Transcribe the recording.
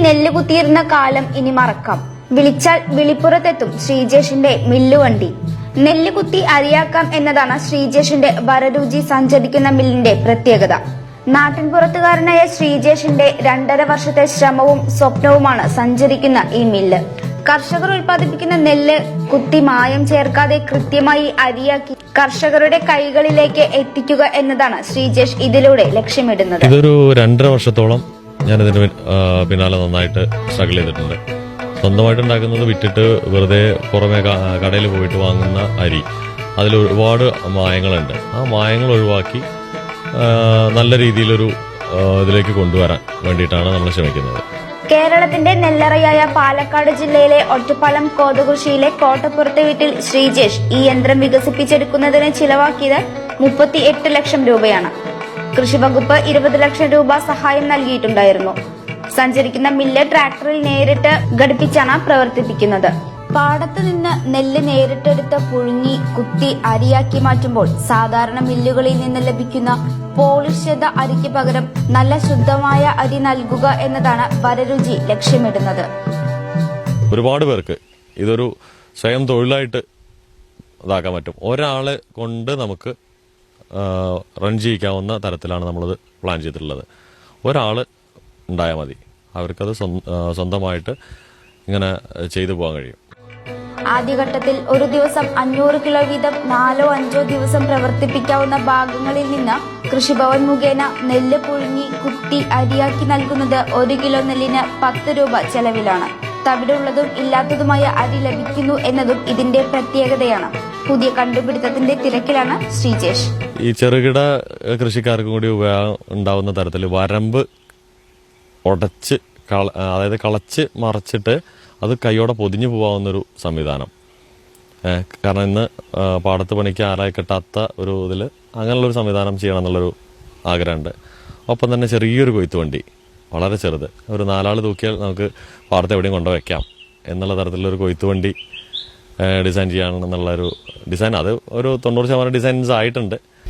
നെല്ല് കുത്തിയിരുന്ന കാലം ഇനി മറക്കാം. വിളിച്ചാൽ വിളിപ്പുറത്തെത്തും ശ്രീജേഷിന്റെ മില്ലുവണ്ടി. നെല്ല് കുത്തി അരിയാക്കാം എന്നതാണ് ശ്രീജേഷിന്റെ വരരുചി സഞ്ചരിക്കുന്ന മില്ലിന്റെ പ്രത്യേകത. നാട്ടിൻപുറത്തുകാരനായ ശ്രീജേഷിന്റെ 2.5 വർഷത്തെ ശ്രമവും സ്വപ്നവുമാണ് സഞ്ചരിക്കുന്ന ഈ മില്ല്. കർഷകർ ഉൽപ്പാദിപ്പിക്കുന്ന നെല്ല് കുത്തി മായം ചേർക്കാതെ കൃത്യമായി അരിയാക്കി കർഷകരുടെ കൈകളിലേക്ക് എത്തിക്കുക എന്നതാണ് ശ്രീജേഷ് ഇതിലൂടെ ലക്ഷ്യമിടുന്നത്. ഇതൊരു 2.5 വർഷത്തോളം ഞാനിതിന് പിന്നാലെ നന്നായിട്ട് സ്ട്രഗിൾ ചെയ്തിട്ടുണ്ട്. സ്വന്തമായിട്ട് ഉണ്ടാക്കുന്നത് വിറ്റിട്ട് വെറുതെ പുറമെ കടയിൽ പോയിട്ട് വാങ്ങുന്ന അരി, അതിൽ ഒരുപാട് മായങ്ങളുണ്ട്. ആ മായങ്ങൾ ഒഴിവാക്കി നല്ല രീതിയിലൊരു ഇതിലേക്ക് കൊണ്ടുവരാൻ വേണ്ടിയിട്ടാണ് നമ്മൾ ശ്രമിക്കുന്നത്. കേരളത്തിന്റെ നെല്ലറയായ പാലക്കാട് ജില്ലയിലെ ഒറ്റപ്പാലം കോതകൃഷിയിലെ കോട്ടപ്പുറത്തെ വീട്ടിൽ ശ്രീജേഷ് ഈ യന്ത്രം വികസിപ്പിച്ചെടുക്കുന്നതിന് ചിലവാക്കിയത് 38 ലക്ഷം രൂപയാണ്. കൃഷിവകുപ്പ് 20 ലക്ഷം രൂപ സഹായം നൽകിയിട്ടുണ്ടായിരുന്നു. സഞ്ചരിക്കുന്ന മില്ല് ട്രാക്ടറിൽ നേരിട്ട് ഘടിപ്പിച്ചാണ് പ്രവർത്തിപ്പിക്കുന്നത്. പാടത്ത് നിന്ന് നെല്ല് നേരിട്ടെടുത്ത് പുഴുങ്ങി കുത്തി അരിയാക്കി മാറ്റുമ്പോൾ സാധാരണ മില്ലുകളിൽ നിന്ന് ലഭിക്കുന്ന പോളിഷ് ചെയ്ത അരിക്ക് പകരം നല്ല ശുദ്ധമായ അരി നൽകുക എന്നതാണ് വരരുചി ലക്ഷ്യമിടുന്നത്. ഒരുപാട് പേർക്ക് ഇതൊരു സ്വയം തൊഴിലായിട്ട് ഇതാക്കാൻ പറ്റും. ഒരാളെ കൊണ്ട് നമുക്ക് റൺ ചെയ്യിക്കാവുന്ന തരത്തിലാണ് നമ്മളത് പ്ലാൻ ചെയ്തിട്ടുള്ളത്. ഒരാൾ ഉണ്ടായാൽ മതി, അവർക്കത് സ്വന്തമായിട്ട് ഇങ്ങനെ ചെയ്തു പോകാൻ കഴിയും. ആദ്യഘട്ടത്തിൽ ഒരു ദിവസം 500 കിലോ വീതം 4-5 ദിവസം പ്രവർത്തിപ്പിക്കാവുന്ന ഭാഗങ്ങളിൽ നിന്ന് കൃഷിഭവൻ മുഖേന നെല്ല് പുഴുങ്ങി കുത്തി അരിയാക്കി നൽകുന്നത് 1 കിലോ നെല്ലിന് 10 രൂപ ചെലവിലാണ്. തവിടുള്ളതും ഇല്ലാത്തതുമായ അരി ലഭിക്കുന്നു എന്നതും ഇതിന്റെ പ്രത്യേകതയാണ്. പുതിയ കണ്ടുപിടുത്തത്തിന്റെ തിരക്കിലാണ് ശ്രീജേഷ്. ഈ ചെറുകിട കൃഷിക്കാർക്കും കൂടി ഉണ്ടാവുന്ന തരത്തിൽ വരമ്പ് ഉടച്ച് അതായത് കളച്ച് മറച്ചിട്ട് അത് കൈയോടെ പൊതിഞ്ഞു പോകാവുന്നൊരു സംവിധാനം. കാരണം ഇന്ന് പാടത്ത് പണിക്ക് ആരായി കിട്ടാത്ത ഒരു ഇതിൽ അങ്ങനെയുള്ളൊരു സംവിധാനം ചെയ്യണം എന്നുള്ളൊരു ആഗ്രഹമുണ്ട്. ഒപ്പം തന്നെ ചെറിയൊരു കൊയ്ത്ത് വണ്ടി, വളരെ ചെറുത്, ഒരു 4 ആൾ തൂക്കിയാൽ നമുക്ക് പാടത്ത് എവിടെയും കൊണ്ടുവയ്ക്കാം എന്നുള്ള തരത്തിലുള്ളൊരു കൊയ്ത്ത് വണ്ടി ഡിസൈൻ ചെയ്യാനെന്നുള്ളൊരു ഡിസൈൻ. അത് ഒരു 90% ഡിസൈൻസ് ആയിട്ടുണ്ട്.